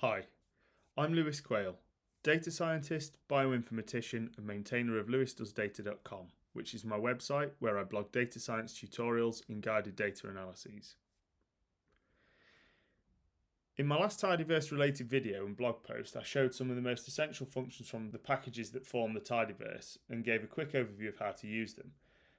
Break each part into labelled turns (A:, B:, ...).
A: Hi, I'm Lewis Quayle, data scientist, bioinformatician, and maintainer of lewisdoesdata.com, which is my website where I blog data science tutorials and guided data analyses. In my last Tidyverse related video and blog post, I showed some of the most essential functions from the packages that form the Tidyverse and gave a quick overview of how to use them.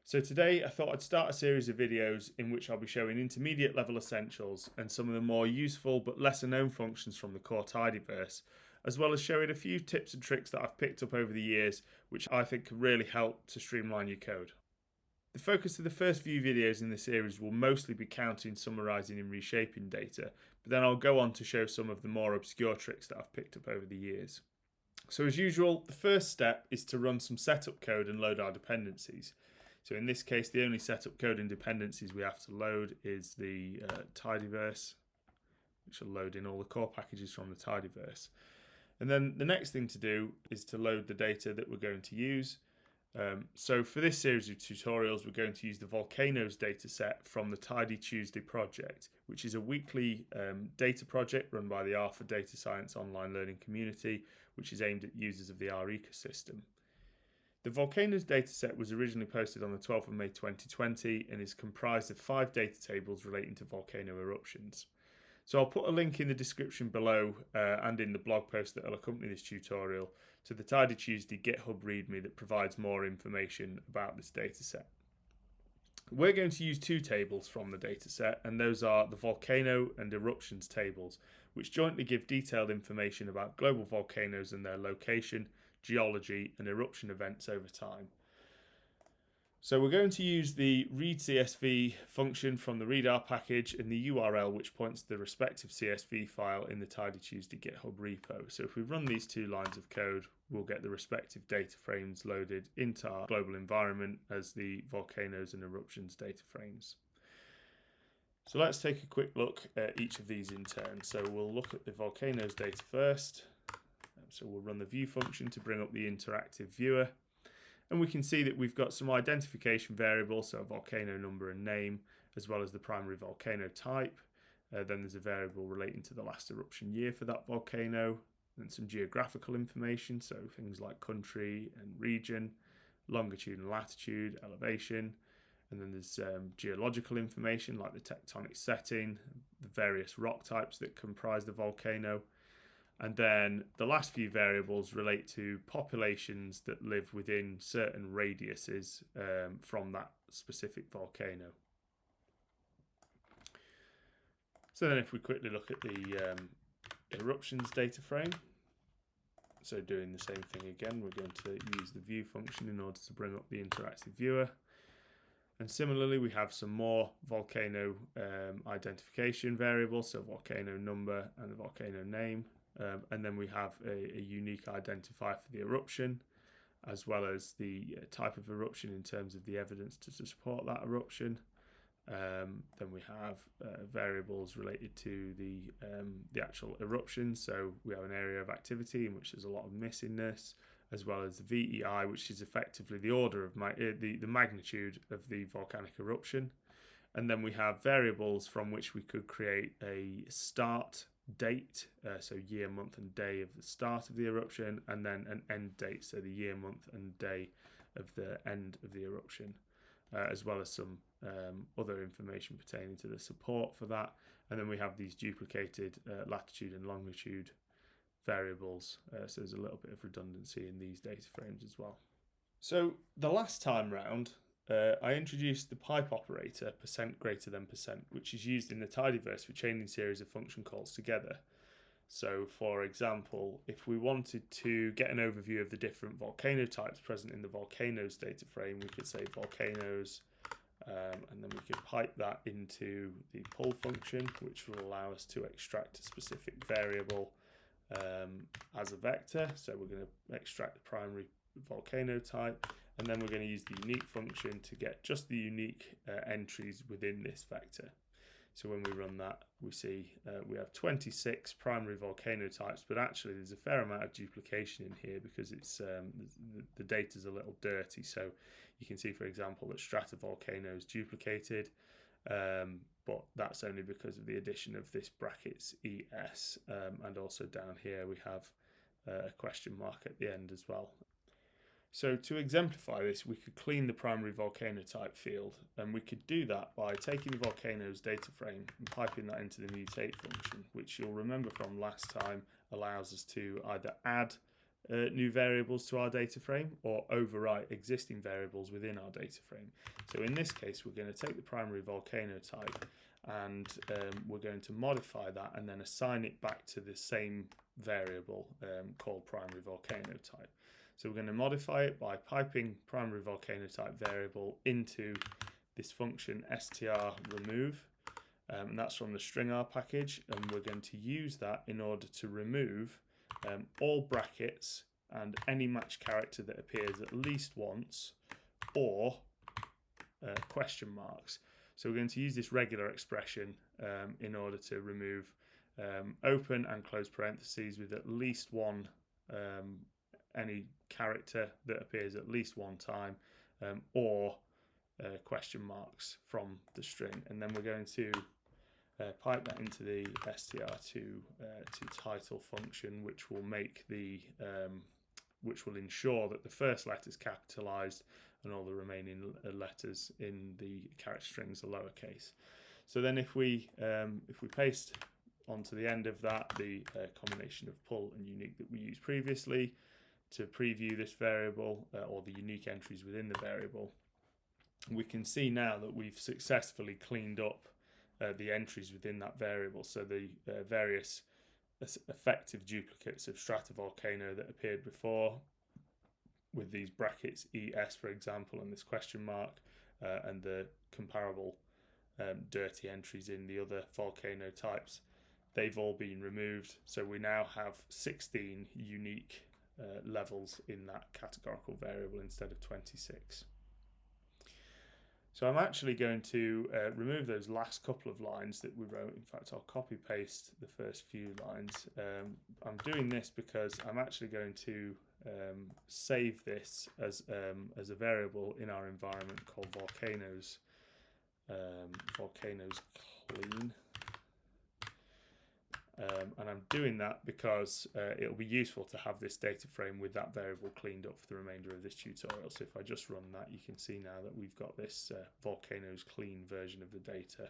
A: So today I thought I'd start a series of videos in which I'll be showing intermediate level essentials and some of the more useful but lesser known functions from the core Tidyverse, as well as showing a few tips and tricks that I've picked up over the years which I think can really help to streamline your code. The focus of the first few videos in the series will mostly be counting, summarising and reshaping data, but then I'll go on to show some of the more obscure tricks that I've picked up over the years. So as usual, the first step is to run some setup code and load our dependencies. So in this case, the only setup code and dependencies we have to load is the Tidyverse, which will load in all the core packages from the Tidyverse. And then the next thing to do is to load the data that we're going to use. So for this series of tutorials, we're going to use the Volcanoes dataset from the Tidy Tuesday project, which is a weekly data project run by the R for Data Science online learning community, which is aimed at users of the R ecosystem. The Volcanoes dataset was originally posted on the 12th of May 2020 and is comprised of 5 data tables relating to volcano eruptions. So I'll put a link in the description below and in the blog post that will accompany this tutorial to the Tidy Tuesday GitHub README that provides more information about this dataset. We're going to use 2 tables from the dataset, and those are the volcano and eruptions tables, which jointly give detailed information about global volcanoes and their location, geology and eruption events over time. So we're going to use the read CSV function from the readr package and the URL which points to the respective CSV file in the Tidy Tuesday GitHub repo. So if we run these 2 lines of code, we'll get the respective data frames loaded into our global environment as the volcanoes and eruptions data frames. So let's take a quick look at each of these in turn. So we'll look at the volcanoes data first. So we'll run the view function to bring up the interactive viewer. And we can see that we've got some identification variables, so volcano number and name, as well as the primary volcano type. Then there's a variable relating to the last eruption year for that volcano, and some geographical information, so things like country and region, longitude and latitude, elevation. And then there's geological information like the tectonic setting, the various rock types that comprise the volcano. And then the last few variables relate to populations that live within certain radiuses from that specific volcano. So then if we quickly look at the eruptions data frame, so doing the same thing again, we're going to use the view function in order to bring up the interactive viewer. And similarly, we have some more volcano identification variables, so volcano number and the volcano name. And then we have a unique identifier for the eruption, as well as the type of eruption in terms of the evidence to support that eruption. Then we have variables related to the actual eruption. So we have an area of activity in which there's a lot of missingness, as well as the VEI, which is effectively the order of the magnitude of the volcanic eruption. And then we have variables from which we could create a start date, so year, month and day of the start of the eruption, and then an end date, so the year, month and day of the end of the eruption, as well as some other information pertaining to the support for that. And then we have these duplicated latitude and longitude variables, so there's a little bit of redundancy in these data frames as well. So the last time round, I introduced the pipe operator %, which is used in the Tidyverse for chaining series of function calls together. So for example, if we wanted to get an overview of the different volcano types present in the volcanoes data frame, we could say volcanoes, and then we could pipe that into the pull function, which will allow us to extract a specific variable as a vector. So we're going to extract the primary volcano type, and then we're going to use the unique function to get just the unique entries within this vector. So when we run that, we see we have 26 primary volcano types, but actually there's a fair amount of duplication in here because it's the data's a little dirty. So you can see, for example, that stratovolcano is duplicated, but that's only because of the addition of this brackets ES, and also down here we have a question mark at the end as well. So to exemplify this, we could clean the primary volcano type field, and we could do that by taking the volcano's data frame and piping that into the mutate function, which you'll remember from last time allows us to either add new variables to our data frame or overwrite existing variables within our data frame. So in this case, we're going to take the primary volcano type and we're going to modify that and then assign it back to the same variable called primary volcano type. So we're going to modify it by piping primary volcano type variable into this function strRemove, and that's from the stringr package, and we're going to use that in order to remove all brackets and any match character that appears at least once, or question marks. So we're going to use this regular expression in order to remove open and close parentheses with at least one any character that appears at least one time, or question marks from the string, and then we're going to pipe that into the str to title function, which will make the which will ensure that the first letter is capitalized and all the remaining letters in the character strings are lowercase. So then if we paste onto the end of that the combination of pull and unique that we used previously to preview this variable, or the unique entries within the variable, we can see now that we've successfully cleaned up the entries within that variable. So the various effective duplicates of stratovolcano that appeared before with these brackets ES, for example, and this question mark, and the comparable dirty entries in the other volcano types, they've all been removed. So we now have 16 unique levels in that categorical variable instead of 26. So I'm actually going to remove those last couple of lines that we wrote. In fact, I'll copy paste the first few lines. I'm doing this because I'm actually going to save this as a variable in our environment called volcanoes clean. And I'm doing that because it'll be useful to have this data frame with that variable cleaned up for the remainder of this tutorial. So if I just run that, you can see now that we've got this volcanoes clean version of the data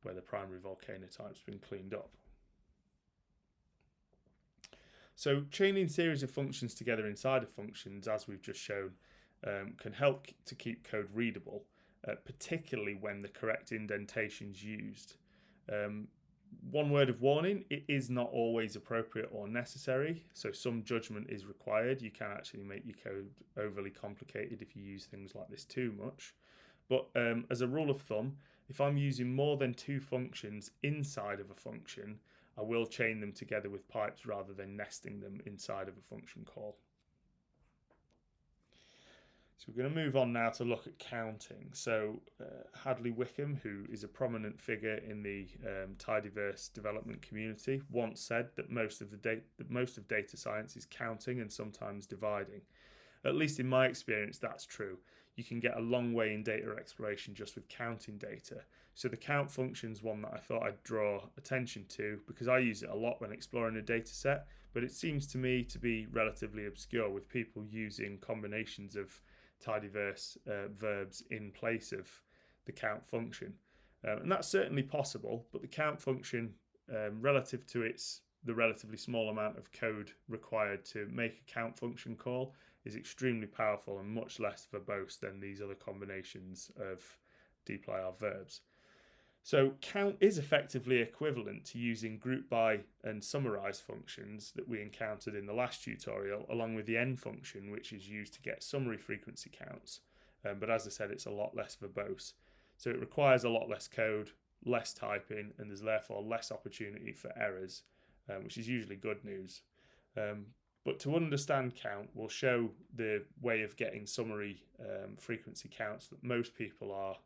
A: where the primary volcano type's been cleaned up. So chaining series of functions together inside of functions, as we've just shown, can help to keep code readable, particularly when the correct indentation's used. One word of warning, it is not always appropriate or necessary, so some judgment is required. You can actually make your code overly complicated if you use things like this too much. But as a rule of thumb, if I'm using more than two functions inside of a function, I will chain them together with pipes rather than nesting them inside of a function call. So we're going to move on now to look at counting. So Hadley Wickham, who is a prominent figure in the Tidyverse development community, once said that most of data science is counting and sometimes dividing. At least in my experience, that's true. You can get a long way in data exploration just with counting data. So the count function is one that I thought I'd draw attention to because I use it a lot when exploring a data set, but it seems to me to be relatively obscure with people using combinations of Tidyverse verbs in place of the count function, and that's certainly possible, but the count function, relative to the relatively small amount of code required to make a count function call, is extremely powerful and much less verbose than these other combinations of dplyr verbs. So count is effectively equivalent to using group by and summarize functions that we encountered in the last tutorial, along with the end function, which is used to get summary frequency counts. But as I said, it's a lot less verbose. So it requires a lot less code, less typing, and there's therefore less opportunity for errors, which is usually good news. But to understand count, we'll show the way of getting summary frequency counts that most people are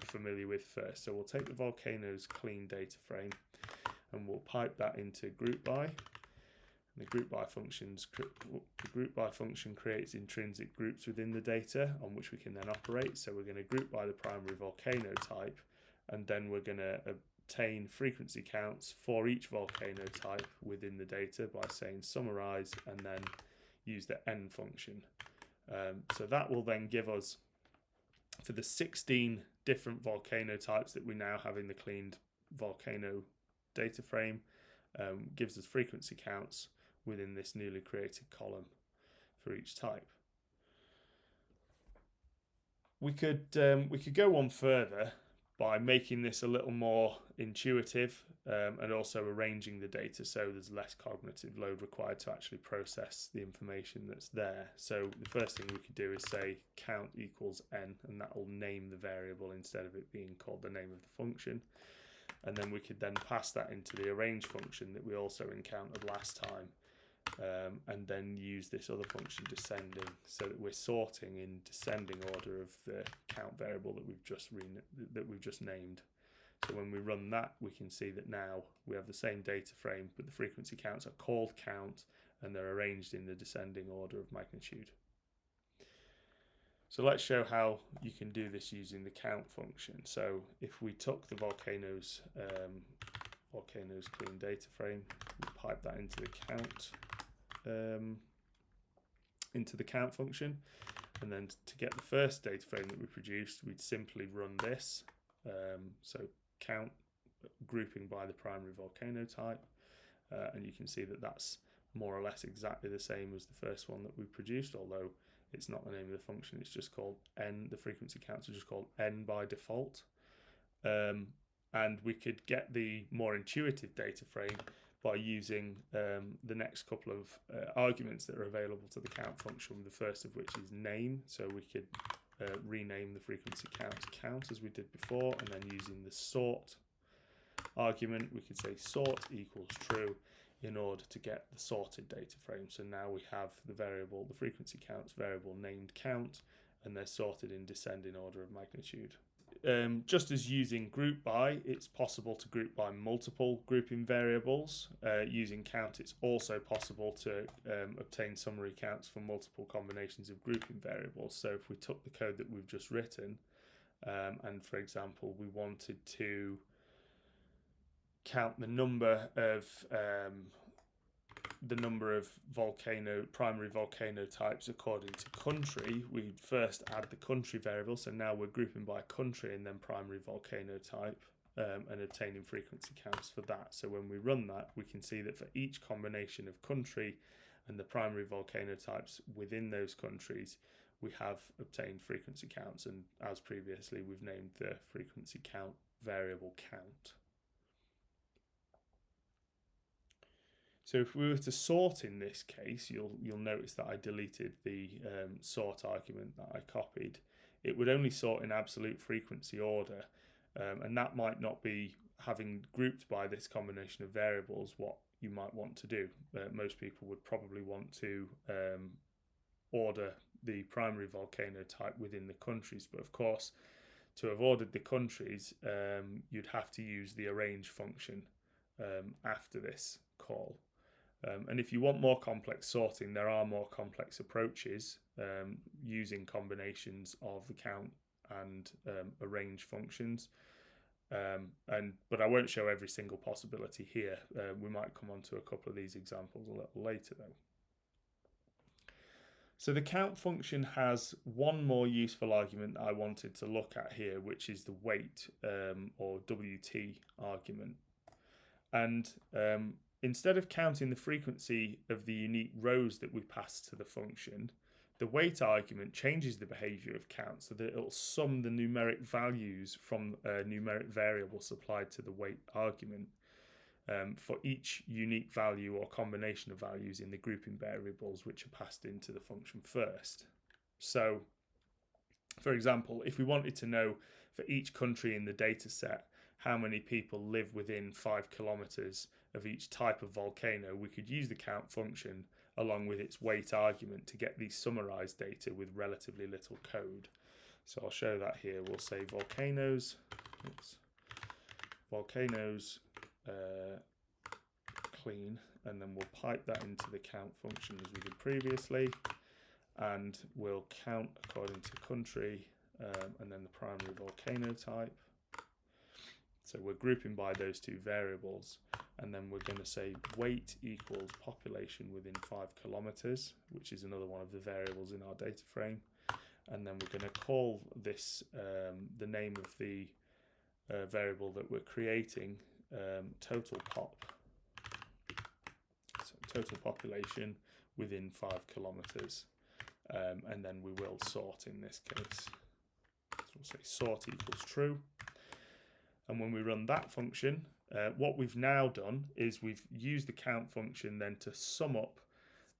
A: familiar with first. So we'll take the volcanoes clean data frame and we'll pipe that into group by. The group by function creates intrinsic groups within the data on which we can then operate. So we're going to group by the primary volcano type, and then we're going to obtain frequency counts for each volcano type within the data by saying summarize and then use the n function. So that will then give us, for the 16 different volcano types that we now have in the cleaned volcano data frame, gives us frequency counts within this newly created column for each type. We could go one further by making this a little more intuitive and also arranging the data so there's less cognitive load required to actually process the information that's there. So the first thing we could do is say count equals n, and that will name the variable instead of it being called the name of the function. And then we could then pass that into the arrange function that we also encountered last time, and then use this other function descending, so that we're sorting in descending order of the count variable that we've just named. So when we run that, we can see that now we have the same data frame, but the frequency counts are called count and they're arranged in the descending order of magnitude. So let's show how you can do this using the count function. So if we took the volcanoes clean data frame, we pipe that into the count function, and then to get the first data frame that we produced, we'd simply run this. So count grouping by the primary volcano type, and you can see that that's more or less exactly the same as the first one that we produced, although it's not the name of the function, it's just called n. The frequency counts are just called n by default. And we could get the more intuitive data frame by using the next couple of arguments that are available to the count function, the first of which is name. So we could rename the frequency count to count as we did before, and then using the sort argument, we could say sort equals true in order to get the sorted data frame. So now we have the frequency counts variable named count, and they're sorted in descending order of magnitude. Just as using group by, it's possible to group by multiple grouping variables. Using count, it's also possible to obtain summary counts for multiple combinations of grouping variables. So if we took the code that we've just written, and for example, we wanted to count the number of primary volcano types according to country, we'd first add the country variable. So now we're grouping by country and then primary volcano type, and obtaining frequency counts for that. So when we run that, we can see that for each combination of country and the primary volcano types within those countries, we have obtained frequency counts, and as previously, we've named the frequency count variable count. So if we were to sort in this case, you'll notice that I deleted the sort argument that I copied. It would only sort in absolute frequency order, and that might not be, having grouped by this combination of variables, what you might want to do. Most people would probably want to order the primary volcano type within the countries, but of course, to have ordered the countries, you'd have to use the arrange function after this call. And if you want more complex sorting, there are more complex approaches using combinations of the count and arrange functions. But I won't show every single possibility here. We might come on to a couple of these examples a little later though. So the count function has one more useful argument that I wanted to look at here, which is the weight or WT argument. And instead of counting the frequency of the unique rows that we pass to the function, the weight argument changes the behavior of count so that it'll sum the numeric values from a numeric variable supplied to the weight argument for each unique value or combination of values in the grouping variables which are passed into the function first. So, for example, if we wanted to know for each country in the data set how many people live within 5 kilometers of each type of volcano, we could use the count function along with its weight argument to get these summarized data with relatively little code. So I'll show that here. We'll say volcanoes clean, and then we'll pipe that into the count function as we did previously, and we'll count according to country and then the primary volcano type. So we're grouping by those two variables, and then we're going to say weight equals population within 5 kilometers, which is another one of the variables in our data frame. And then we're going to call this the name of the variable that we're creating, total pop. So total population within 5 kilometers, and then we will sort in this case. So we'll say sort equals true. And when we run that function, what we've now done is we've used the count function then to sum up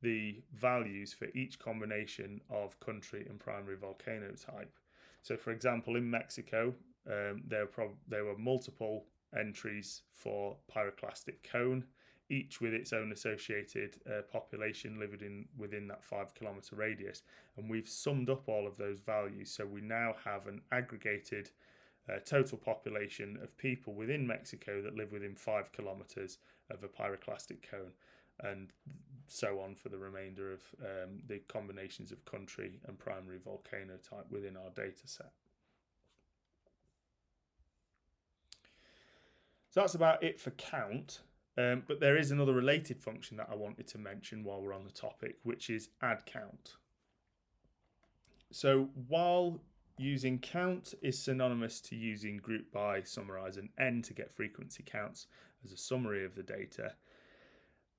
A: the values for each combination of country and primary volcano type. So for example, in Mexico, there were multiple entries for pyroclastic cone, each with its own associated population living within that 5 kilometer radius. And we've summed up all of those values. So we now have an aggregated total population of people within Mexico that live within 5 kilometers of a pyroclastic cone, and so on for the remainder of the combinations of country and primary volcano type within our data set. So that's about it for count, but there is another related function that I wanted to mention while we're on the topic, which is add count. So while using count is synonymous to using group by, summarize, and n to get frequency counts as a summary of the data,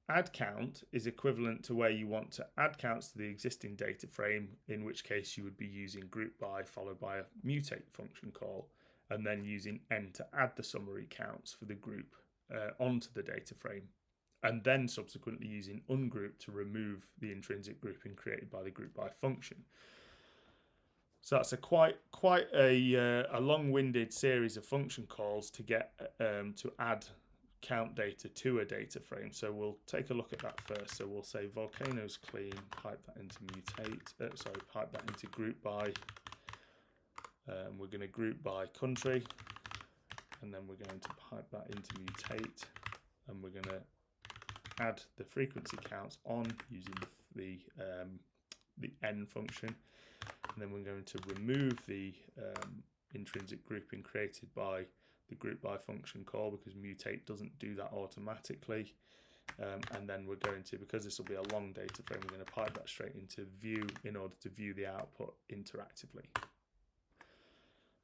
A: add count is equivalent to where you want to add counts to the existing data frame, in which case you would be using group by followed by a mutate function call, and then using n to add the summary counts for the group onto the data frame, and then subsequently using ungroup to remove the intrinsic grouping created by the group by function. So that's a quite a long-winded series of function calls to get to add count data to a data frame. So we'll take a look at that first. So we'll say volcanoes clean, pipe that into pipe that into group by. We're going to group by country, and then we're going to pipe that into mutate, and we're going to add the frequency counts on using the n function. And then we're going to remove the intrinsic grouping created by the group by function call, because mutate doesn't do that automatically. And then we're going to, because this will be a long data frame, we're going to pipe that straight into view in order to view the output interactively.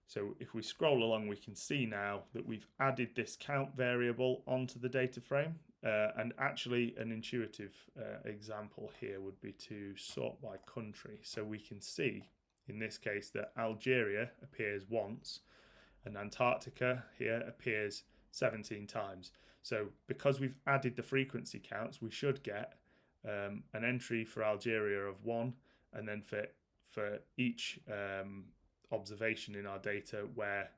A: So if we scroll along, we can see now that we've added this count variable onto the data frame. And actually an intuitive example here would be to sort by country. So we can see in this case that Algeria appears once and Antarctica here appears 17 times. So because we've added the frequency counts, we should get an entry for Algeria of 1, and then for each observation in our data where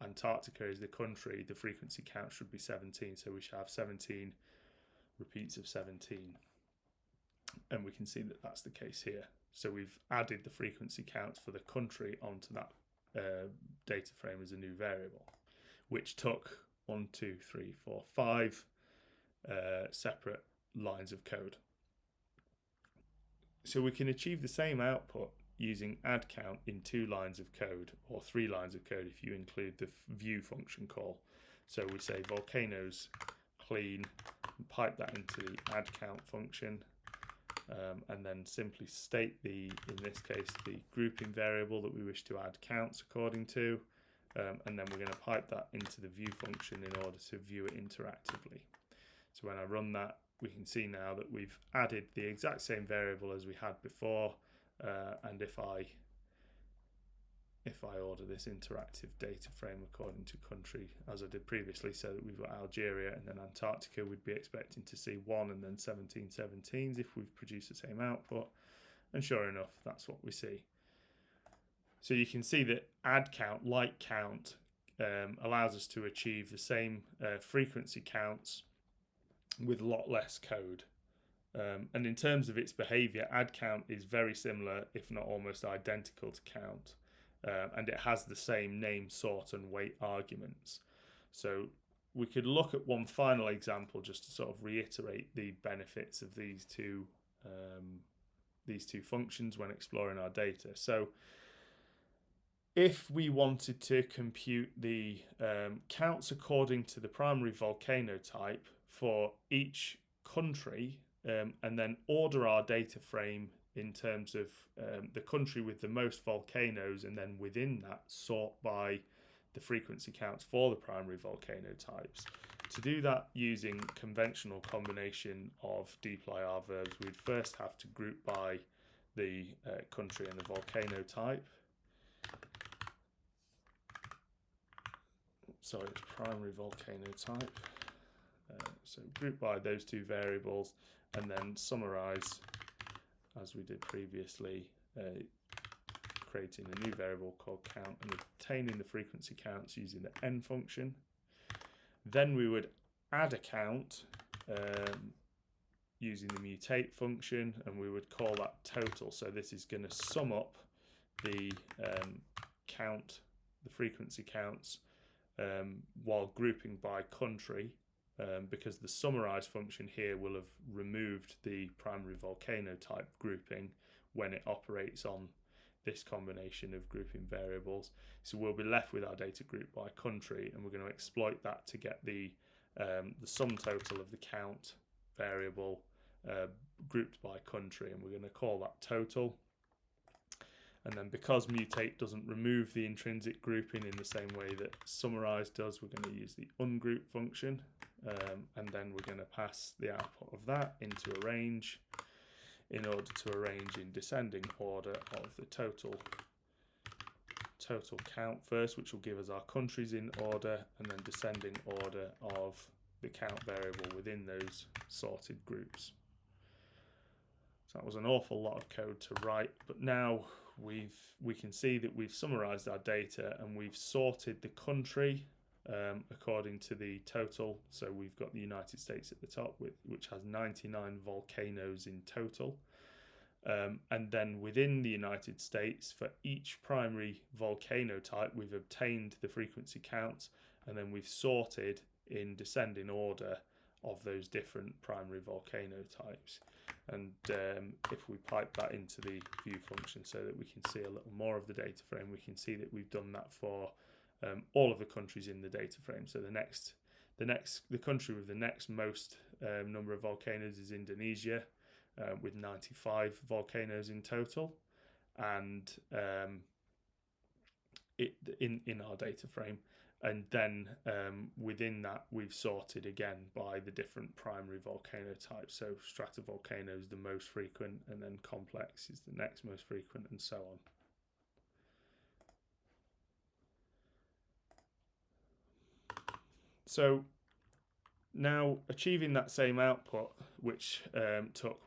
A: Antarctica is the country, the frequency count should be 17. So we should have 17 repeats of 17, and we can see that that's the case here. So we've added the frequency counts for the country onto that data frame as a new variable, which took 1, 2, 3, 4, 5 separate lines of code. So we can achieve the same output using add count in 2 lines of code, or 3 lines of code if you include the view function call. So we say volcanoes clean, and pipe that into the add count function, and then simply state in this case, the grouping variable that we wish to add counts according to, and then we're going to pipe that into the view function in order to view it interactively. So when I run that, we can see now that we've added the exact same variable as we had before, and if I order this interactive data frame according to country, as I did previously, so that we've got Algeria and then Antarctica, we'd be expecting to see 1 and then 17 17s if we've produced the same output. And sure enough, that's what we see. So you can see that add count, like count, allows us to achieve the same frequency counts with a lot less code. And in terms of its behavior, add count is very similar, if not almost identical to count. And it has the same name, sort, and weight arguments. So we could look at one final example just to sort of reiterate the benefits of these two functions when exploring our data. So if we wanted to compute the counts according to the primary volcano type for each country, and then order our data frame in terms of the country with the most volcanoes, and then within that sort by the frequency counts for the primary volcano types. To do that using conventional combination of dplyr verbs, we'd first have to group by the country and the volcano type. Sorry, it's primary volcano type. So group by those two variables and then summarize as we did previously, creating a new variable called count and obtaining the frequency counts using the n function. Then we would add a count using the mutate function, and we would call that total. So this is going to sum up the count, the frequency counts, while grouping by country, because the summarize function here will have removed the primary volcano type grouping when it operates on this combination of grouping variables. So we'll be left with our data group by country, and we're going to exploit that to get the sum total of the count variable grouped by country, and we're going to call that total. And then because mutate doesn't remove the intrinsic grouping in the same way that summarize does, we're going to use the ungroup function, and then we're going to pass the output of that into a range in order to arrange in descending order of the total count first, which will give us our countries in order, and then descending order of the count variable within those sorted groups. So that was an awful lot of code to write, but now we can see that we've summarized our data and we've sorted the country according to the total. So we've got the United States at the top, which has 99 volcanoes in total. And then within the United States, for each primary volcano type, we've obtained the frequency counts, and then we've sorted in descending order of those different primary volcano types. And if we pipe that into the view function so that we can see a little more of the data frame, we can see that we've done that for all of the countries in the data frame. So the country with the next most number of volcanoes is Indonesia, with 95 volcanoes in total, and in our data frame. And then within that, we've sorted again by the different primary volcano types. So stratovolcano is the most frequent, and then complex is the next most frequent, and so on. So now achieving that same output, which took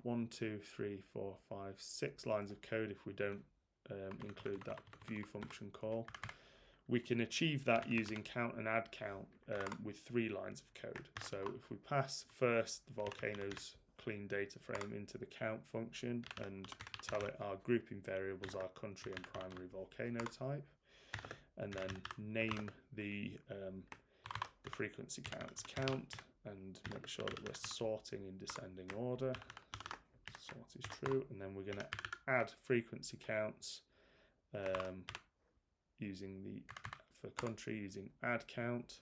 A: 6 lines of code if we don't include that view function call, we can achieve that using count and add count with 3 lines of code. So if we pass first the volcanoes clean data frame into the count function and tell it our grouping variables are country and primary volcano type, and then name the frequency counts count, and make sure that we're sorting in descending order. Sort is true, and then we're going to add frequency counts for country using add count,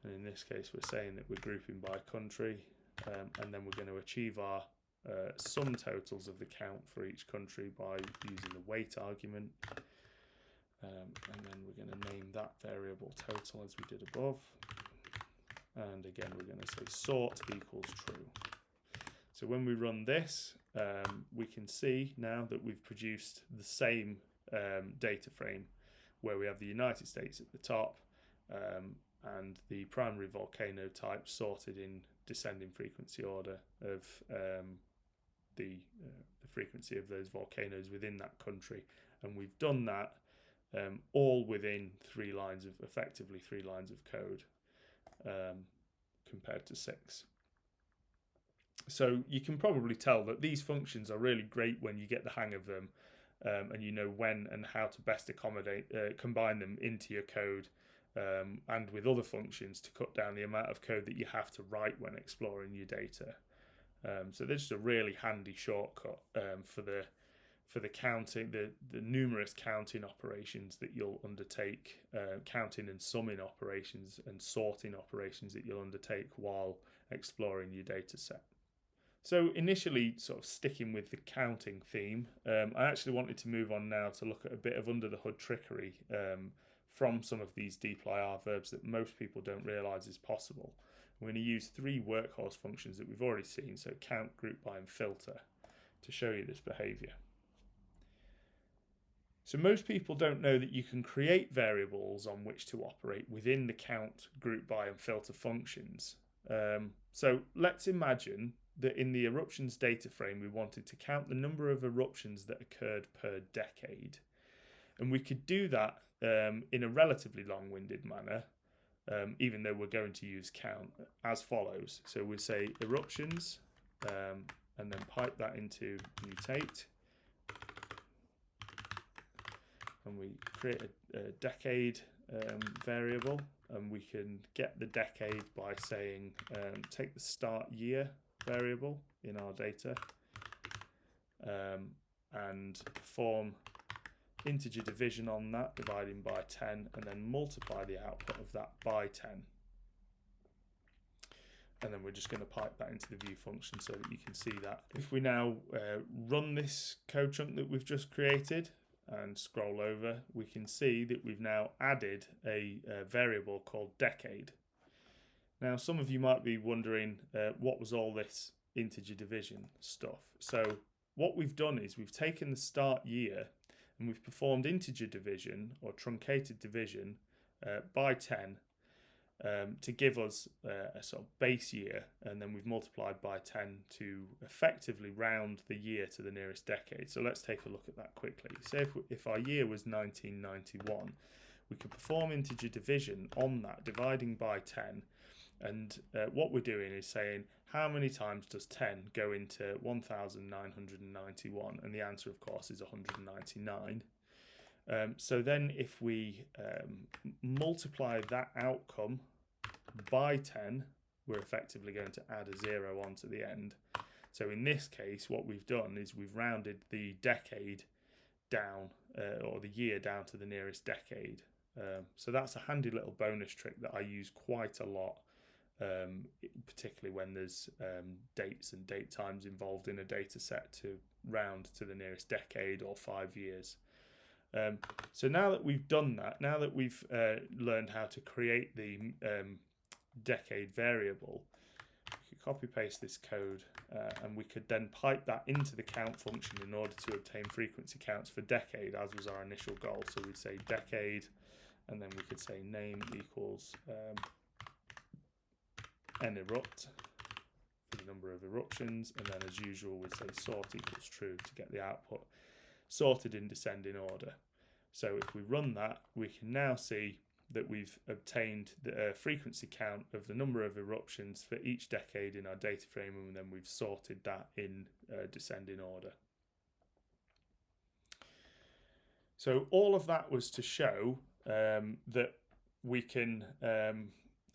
A: and in this case we're saying that we're grouping by country, and then we're going to achieve our sum totals of the count for each country by using the weight argument, and then we're going to name that variable total as we did above, and again we're going to say sort equals true. So when we run this, we can see now that we've produced the same data frame where we have the United States at the top, and the primary volcano type sorted in descending frequency order of the frequency of those volcanoes within that country, and we've done that all within effectively three lines of code, compared to 6. So you can probably tell that these functions are really great when you get the hang of them, and you know when and how to best combine them into your code, and with other functions to cut down the amount of code that you have to write when exploring your data. So this is a really handy shortcut for the counting, the numerous counting operations that you'll undertake, counting and summing operations and sorting operations that you'll undertake while exploring your data set. So initially, sort of sticking with the counting theme, I actually wanted to move on now to look at a bit of under the hood trickery from some of these dplyr verbs that most people don't realise is possible. We're going to use three workhorse functions that we've already seen, so count, group by, and filter, to show you this behaviour. So most people don't know that you can create variables on which to operate within the count, group by, and filter functions. So let's imagine that in the eruptions data frame we wanted to count the number of eruptions that occurred per decade. And we could do that in a relatively long-winded manner, even though we're going to use count, as follows. So we say eruptions and then pipe that into mutate. And we create a decade variable, and we can get the decade by saying take the start year variable in our data and perform integer division on that, dividing by 10, and then multiply the output of that by 10. And then we're just going to pipe that into the view function so that you can see that. If we now run this code chunk that we've just created and scroll over, we can see that we've now added a variable called decade. Now, some of you might be wondering what was all this integer division stuff. So what we've done is we've taken the start year and we've performed integer division or truncated division by 10 to give us a sort of base year, and then we've multiplied by 10 to effectively round the year to the nearest decade. So let's take a look at that quickly. So if our year was 1991, we could perform integer division on that, dividing by 10, and what we're doing is saying how many times does 10 go into 1991, and the answer of course is 199. So then if we multiply that outcome by 10, we're effectively going to add a 0 onto the end. So in this case, what we've done is we've rounded the decade down, or the year down to the nearest decade. So that's a handy little bonus trick that I use quite a lot, particularly when there's dates and date times involved in a data set, to round to the nearest decade or 5 years. So now that we've done that, now that we've learned how to create the decade variable, we could copy paste this code and we could then pipe that into the count function in order to obtain frequency counts for decade, as was our initial goal. So we'd say decade, and then we could say name equals nerupt for the number of eruptions, and then as usual we'd say sort equals true to get the output sorted in descending order. So if we run that, we can now see that we've obtained the frequency count of the number of eruptions for each decade in our data frame, and then we've sorted that in descending order. So all of that was to show that we can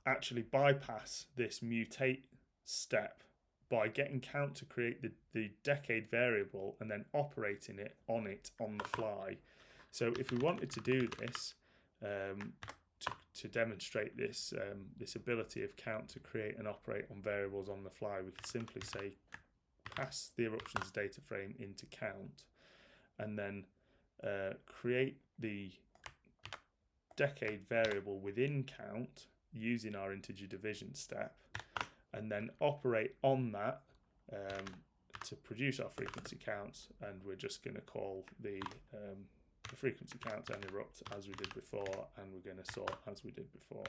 A: actually bypass this mutate step by getting count to create the decade variable and then operating it on the fly. So if we wanted to do this to demonstrate this this ability of count to create and operate on variables on the fly, we could simply say pass the eruptions data frame into count, and then create the decade variable within count using our integer division step, and then operate on that to produce our frequency counts. And we're just going to call the frequency counts and erupt as we did before, and we're going to sort as we did before.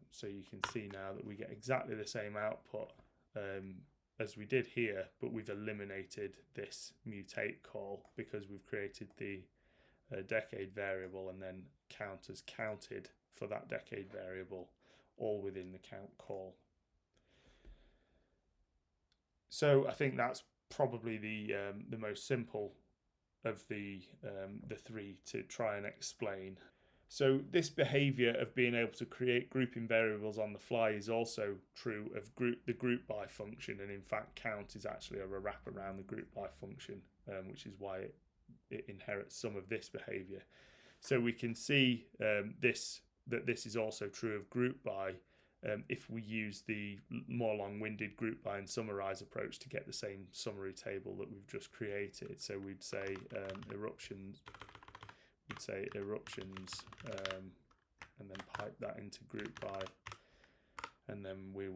A: So you can see now that we get exactly the same output as we did here, but we've eliminated this mutate call because we've created the decade variable and then count as counted for that decade variable, all within the count call. So I think that's probably the most simple of the three to try and explain. So this behavior of being able to create grouping variables on the fly is also true of the group by function, and in fact count is actually a wrap around the group by function, which is why it inherits some of this behavior. So we can see that this is also true of group by if we use the more long-winded group by and summarize approach to get the same summary table that we've just created. So we'd say eruptions. We'd say eruptions, and then pipe that into group by, and then we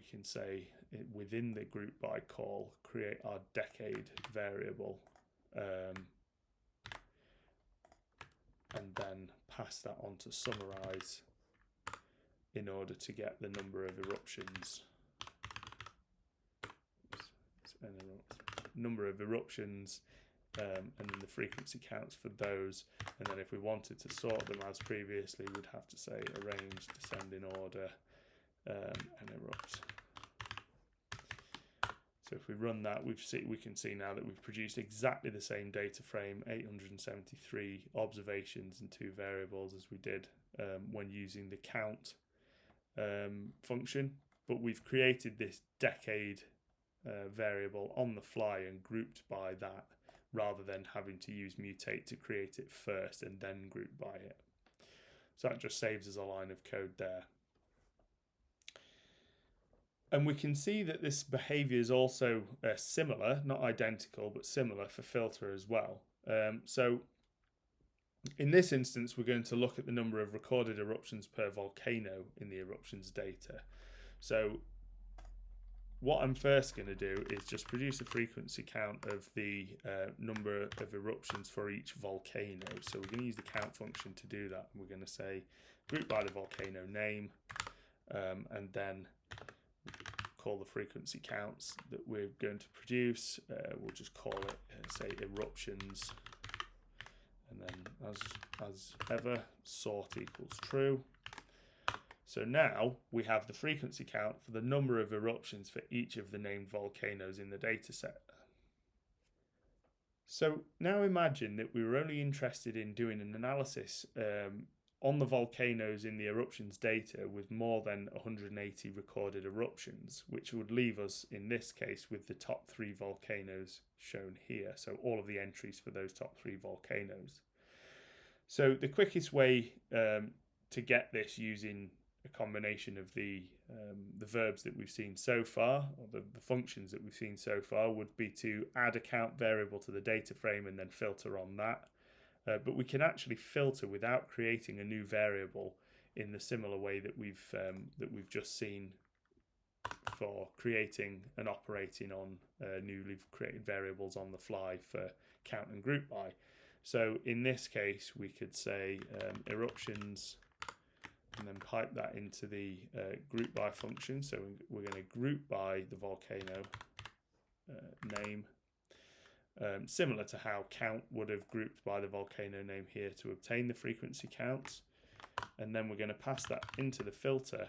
A: can say within the group by call create our decade variable, and then pass that on to summarize in order to get the number of eruptions. Number of eruptions. And then the frequency counts for those, and then if we wanted to sort them as previously, we'd have to say arrange, descend in order, and erupt. So if we run that, we can see now that we've produced exactly the same data frame, 873 observations and 2 variables as we did when using the count function, but we've created this decade variable on the fly and grouped by that, rather than having to use mutate to create it first and then group by it. So that just saves us a line of code there. And we can see that this behavior is also similar, not identical, but similar for filter as well. So in this instance, we're going to look at the number of recorded eruptions per volcano in the eruptions data. So what I'm first going to do is just produce a frequency count of the number of eruptions for each volcano. So we're going to use the count function to do that. We're going to say group by the volcano name, and then call the frequency counts that we're going to produce. We'll just call it, say, eruptions, and then as ever, sort equals true. So now we have the frequency count for the number of eruptions for each of the named volcanoes in the dataset. So now imagine that we were only interested in doing an analysis on the volcanoes in the eruptions data with more than 180 recorded eruptions, which would leave us in this case with the top 3 volcanoes shown here. So all of the entries for those top 3 volcanoes. So the quickest way to get this using a combination of the verbs that we've seen so far, or the functions that we've seen so far, would be to add a count variable to the data frame and then filter on that. But we can actually filter without creating a new variable in the similar way that we've just seen for creating and operating on newly created variables on the fly for count and group by. So in this case, we could say eruptions, and then pipe that into the group by function. So we're going to group by the volcano name, similar to how count would have grouped by the volcano name here to obtain the frequency counts. And then we're going to pass that into the filter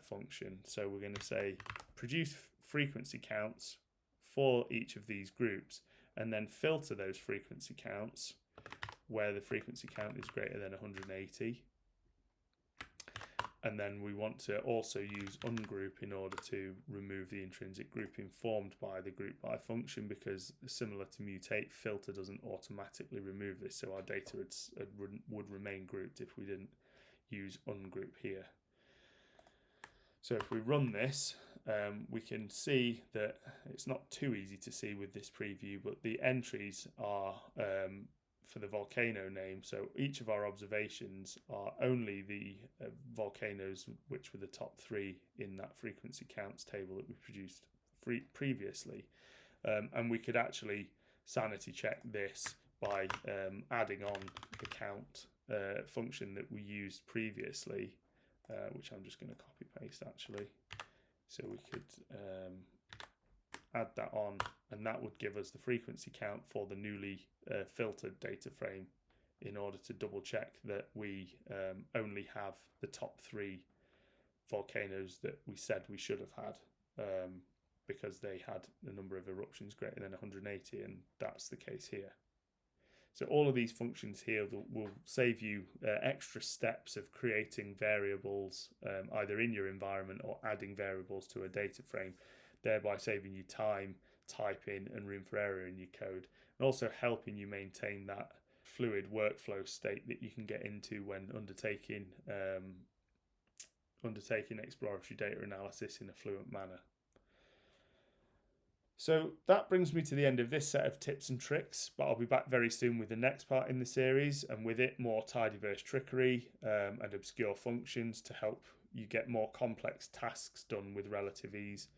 A: function. So we're going to say produce frequency counts for each of these groups, and then filter those frequency counts where the frequency count is greater than 180. And then we want to also use ungroup in order to remove the intrinsic grouping formed by the group by function, because similar to mutate, filter doesn't automatically remove this, so our data would remain grouped if we didn't use ungroup here. So if we run this, we can see that it's not too easy to see with this preview, but the entries are for the volcano name. So each of our observations are only the volcanoes which were the top 3 in that frequency counts table that we produced previously. And we could actually sanity check this by adding on the count function that we used previously, which I'm just going to copy paste actually. So we could add that on, and that would give us the frequency count for the newly filtered data frame in order to double check that we only have the top 3 volcanoes that we said we should have had. because they had a number of eruptions greater than 180, and that's the case here. So all of these functions here will save you extra steps of creating variables either in your environment or adding variables to a data frame, thereby saving you time, typing, and room for error in your code, and also helping you maintain that fluid workflow state that you can get into when undertaking exploratory data analysis in a fluent manner. So that brings me to the end of this set of tips and tricks, but I'll be back very soon with the next part in the series, and with it more Tidyverse trickery and obscure functions to help you get more complex tasks done with relative ease.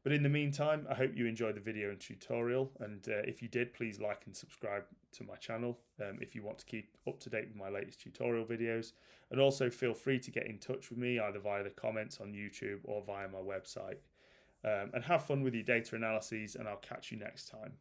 A: But in the meantime, I hope you enjoyed the video and tutorial, and if you did, please like and subscribe to my channel if you want to keep up to date with my latest tutorial videos, and also feel free to get in touch with me either via the comments on YouTube or via my website. And have fun with your data analyses, and I'll catch you next time.